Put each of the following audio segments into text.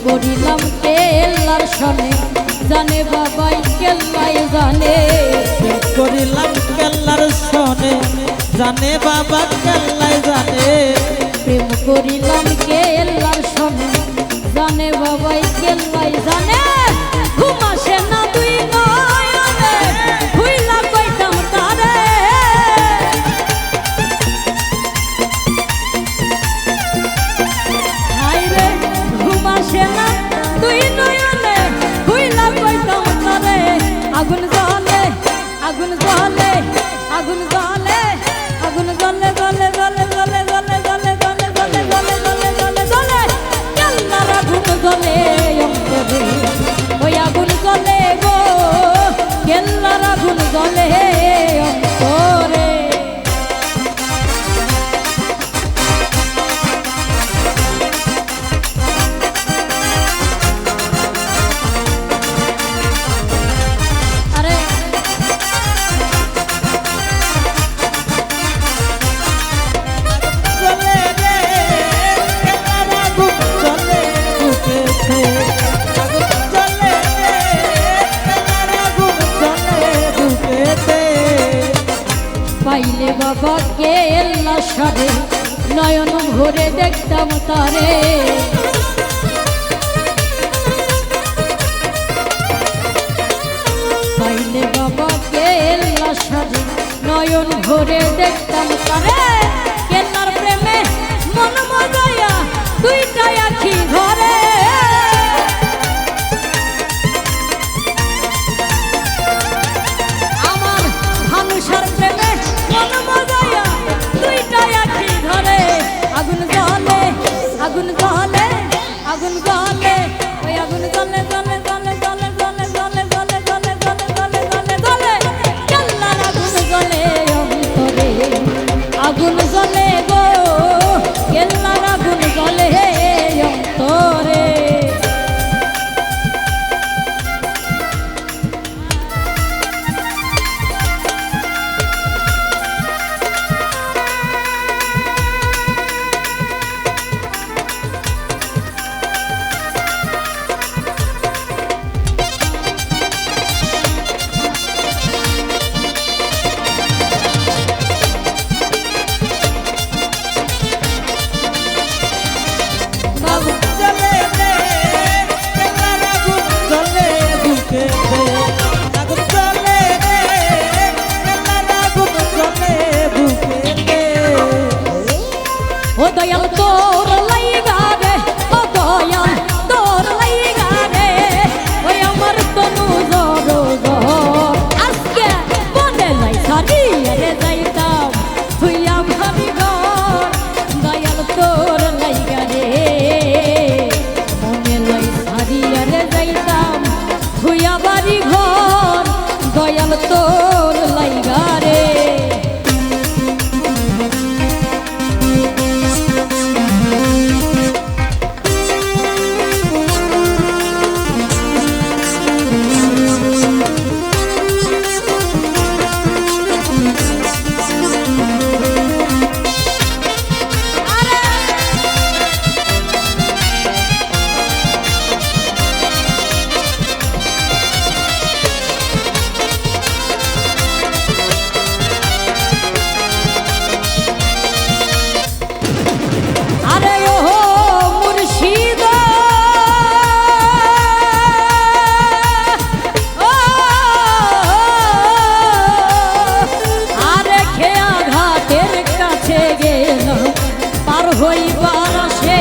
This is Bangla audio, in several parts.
করিলাম কেল্লার সনে জানে বাবাই কেল্লাই জানে করিলাম কেল্লার সনে জানে বাবা কেল্লাই জানে প্রেম করিলাম কেল্লার সনে জানে বাবাই কেল্লাই জানে ঘুম আসে না তুই নয়নে ভুইলা কইতাম তারে হায়রে ঘুম আসে না তুই নয়নে ভুইলা কইতাম তারে আগুন জ্বলে আগুন জ্বলে আগুন জ্বলে আগুন জ্বলে জ্বলে জ্বলে জ্বলে জ্বলে জ্বলে জ্বলে জ্বলে জ্বলে জ্বলে জ্বলে জ্বলে কেল্লার আগুন জ্বলে অন্তরে ওই আগুন জ্বলে গো কেল্লার আগুন জ্বলে অন্তরে পাইলে বাবা কেল্লা সারে নয়ন ভরে দেখতাম তারে পাইলে বাবা কেল্লা সারে নয়ন ভরে দেখতাম তারে কেল্লার প্রেমে মন মজায়া দুইটা আখি ঘরে আমার ভানুষার প্রেমে মন মজায়া দুইটা আখি ধরে আগুন জ্বলে আগুন জ্বলে আগুন জ্বলে ওই আগুন জ্বলে জ্বলে জ্বলে জ্বলে জ্বলে জ্বলে জ্বলে জ্বলে জ্বলে জ্বলে জ্বলে জ্বলে কেল্লার আগুন জ্বলে অন্তরে আগুন জ্বলে গো কেল্লার আগুন জ্বলে অন্তরে ও দয়াল তোর লাইগা রে ও দয়াল তোর লাইগা রে ওই আমার তনু জর জর আজকে বনে লাই সারি রে যাইতাম তুই আমার ঘর দয়াল তোর লাইগা রে মনে লাই সারি রে যাইতাম তুই আমার ঘর দয়াল তোর লাইগা রে হইবার সে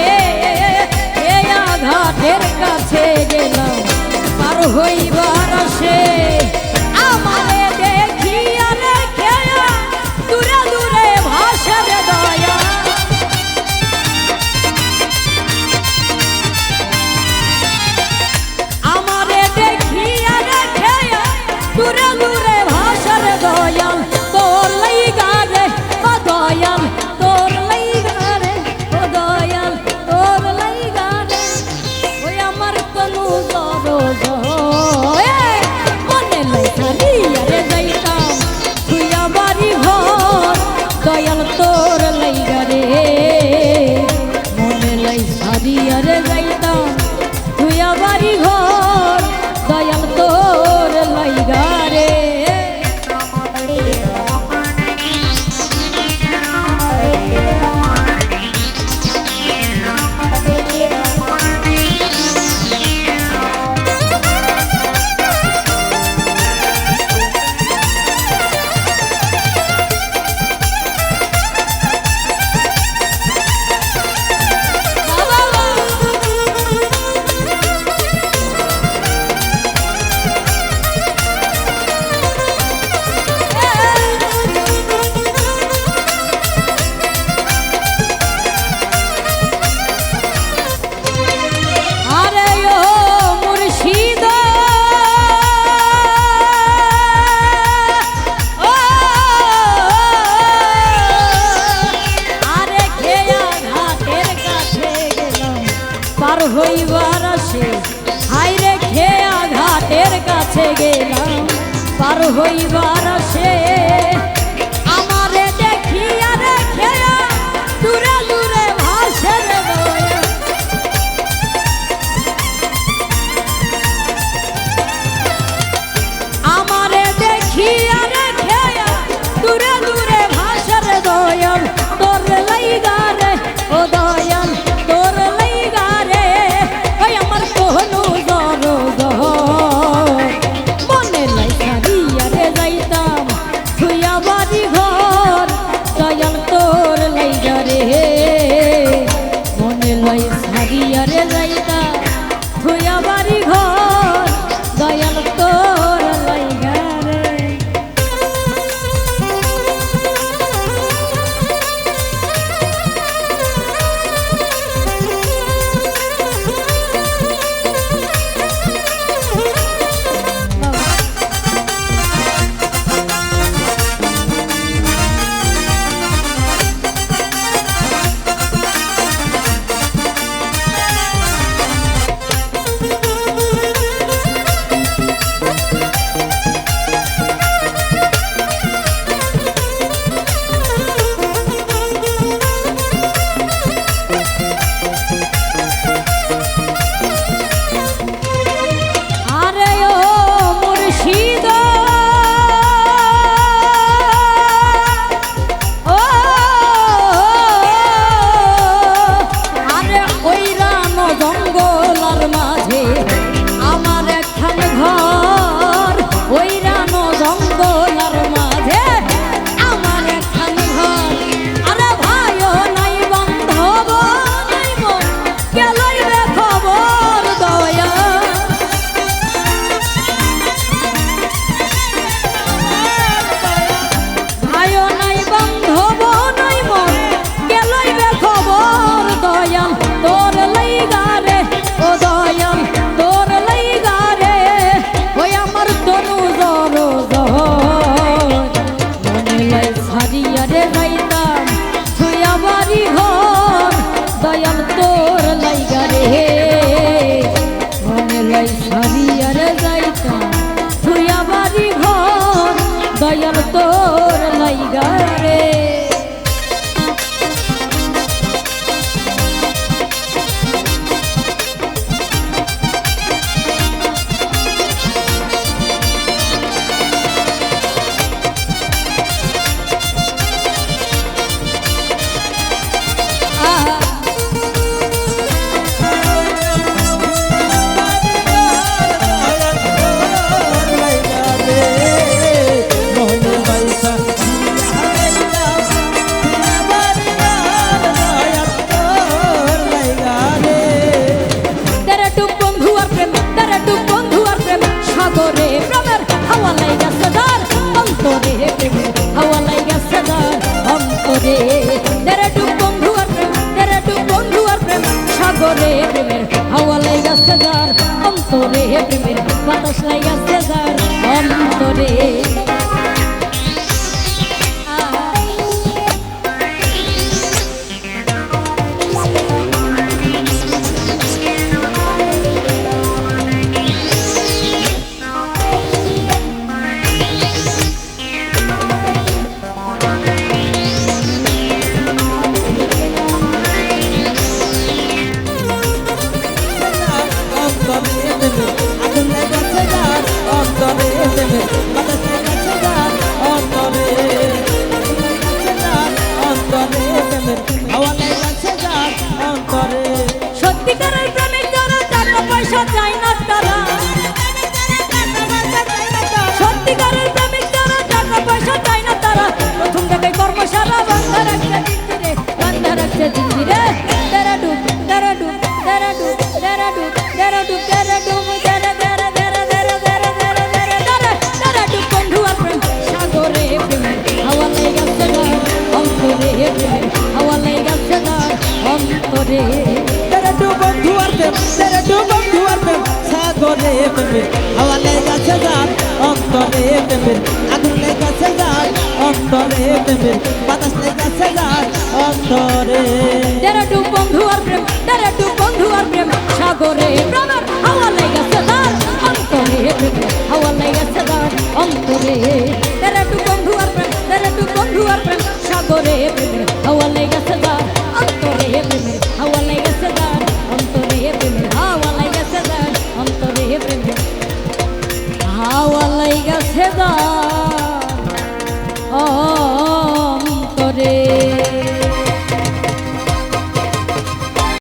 এই আঘাতের কাছে গেলাম পার হইবার সে আমারে দেখিয়া রেখে দূরে দূরে ভাষার দয়া আমারে দেখিয়া রেখে দূরে দূরে ভাষার দয়াল তোর লাইগা রে ও দয়াল তোর লাইগা রে ও দয়াল তোর লাইগা রে ওই আমার তনু জর জয় মনে লাইগা রে যাইতাম তুই আমারি ঘর দয়াল তোর লাইগা রে মনে লাইগা রে যাইতাম বাড়ি ঘর দয়াল তোর লাইগা রে হইবার আসে হাইরে খেয়া ঘাটের কাছে গেলাম পার হইবার আসে আমারে দেখিয়া রে খেয়া দূরে দূরে ভাসে রে দয়া আমারে দেখিয়া রে খেয়া দূরে দূরে ভাসে রে দয়াল তোর লাইগা রে ও দয়াল তোর লাইগা রে ওই আমার কোহনু জর জর মনে লাইগা দিয়া রে যাইতাম ছুঁয়া বাড়ি ঘর দয়াল তোর লাইগা রে মনে লাইগা দিয়া রে যাইতাম ছুঁয়া বাড়ি ঘর দয়াল তোর লাইগা রে দয়াল তোর লাইগা রে মনে লাই সারিয়ার যাইতাম ছুঁয়া বাড়ি ঘর দয়াল তোর লাইগা রে সাগরে প্রেমের হাওয়া লাইগা সদার অন্তরে প্রেমের হাওয়া লাইগা সদার অন্তরে তেরে টুক বন্ধু আর প্রেম তেরে টুক বন্ধু আর প্রেম সাগরে প্রেমের হাওয়া লাইগা সদার অন্তরে প্রেমের বাতাস লাইগা সদার অন্তরে গেছে জিঞ্জিরে তেরা ডুব তেরা ডুব তেরা ডুব তেরা ডুব তেরা ডুব তেরা ডুব তেরা তেরা তেরা তেরা তেরা তেরা তেরা তেরা তেরা ডুব বন্ধু আর প্রেম সাগরে প্রেমের হাওয়া লেগেছে গান অন্তরে প্রেমের হাওয়া লেগেছে গান অন্তরে তেরে টু বন্ধু আর প্রেম তেরে টু বন্ধু আর প্রেম সাগরে প্রেমের হাওয়া লেগেছে গান অন্তরে প্রেমের আগুন লেগেছে গান অন্তরে প্রেমের বাতাস লেগেছে গান অন্তরে তেরা ডুব বন্ধু আর প্রেম তেরা ডুব